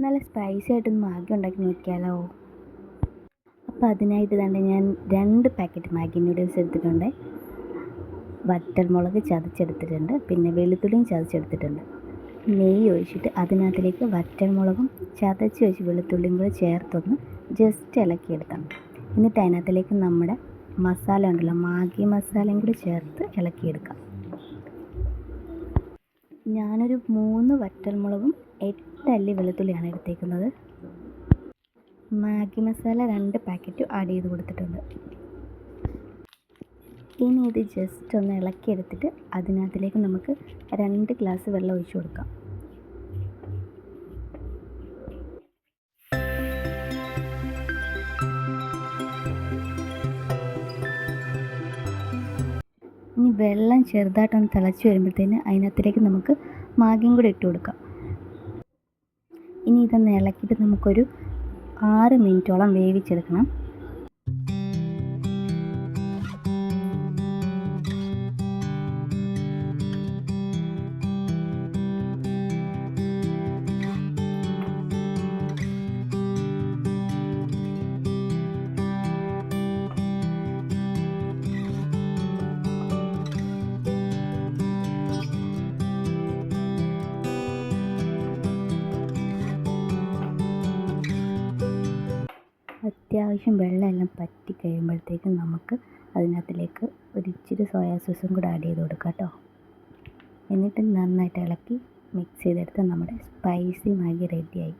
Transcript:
നല്ല സ്പൈസി ആയിട്ടൊന്ന് മാഗി ഉണ്ടാക്കി നോക്കിയാലോ. അപ്പോൾ അതിനായിട്ട് തന്നെ ഞാൻ 2 പാക്കറ്റ് മാഗി നൂഡിൽസ് എടുത്തിട്ടുണ്ട്. വറ്റൽമുളക് ചതച്ചെടുത്തിട്ടുണ്ട്, പിന്നെ വെളുത്തുള്ളിയും ചതച്ചെടുത്തിട്ടുണ്ട്. നെയ്യ് ഒഴിച്ചിട്ട് അതിനകത്തിലേക്ക് വറ്റൽമുളകും ചതച്ച് വെച്ച് വെളുത്തുള്ളിയും കൂടെ ചേർത്തൊന്ന് ജസ്റ്റ് ഇളക്കിയെടുക്കണം. എന്നിട്ട് അതിനകത്തിലേക്ക് നമ്മുടെ മസാല ഉണ്ടല്ലോ, മാഗി മസാലയും കൂടി ചേർത്ത് ഇളക്കിയെടുക്കാം. ഞാനൊരു 3 വറ്റൽമുളകും 8 അല്ലി വെളുത്തുള്ളിയാണ് എടുത്തേക്കുന്നത്. മാഗി മസാല 2 പാക്കറ്റ് ആഡ് ചെയ്ത് കൊടുത്തിട്ടുണ്ട്. ഇനി ഇത് ജസ്റ്റ് ഒന്ന് ഇളക്കിയെടുത്തിട്ട് അതിനകത്തിലേക്ക് നമുക്ക് 2 ഗ്ലാസ് വെള്ളം ഒഴിച്ചു കൊടുക്കാം. ഇനി വെള്ളം ചെറുതായിട്ടൊന്ന് തിളച്ച് വരുമ്പോഴത്തേന് അതിനകത്തിലേക്ക് നമുക്ക് മാഗിയും കൂടി ഇട്ട് കൊടുക്കാം. ഇനി ഇതൊന്ന് ഇളക്കിയിട്ട് നമുക്കൊരു 6 മിനിറ്റോളം വേവിച്ചെടുക്കണം. അത്യാവശ്യം വെള്ളമെല്ലാം പറ്റി കഴിയുമ്പോഴത്തേക്കും നമുക്ക് അതിനകത്തിലേക്ക് ഒരു ഇച്ചിരി സോയാ സോസും കൂടെ ആഡ് ചെയ്ത് കൊടുക്കാം കേട്ടോ. എന്നിട്ട് നന്നായിട്ട് ഇളക്കി മിക്സ് ചെയ്തെടുത്ത് നമ്മുടെ സ്പൈസി മാഗി റെഡിയായി.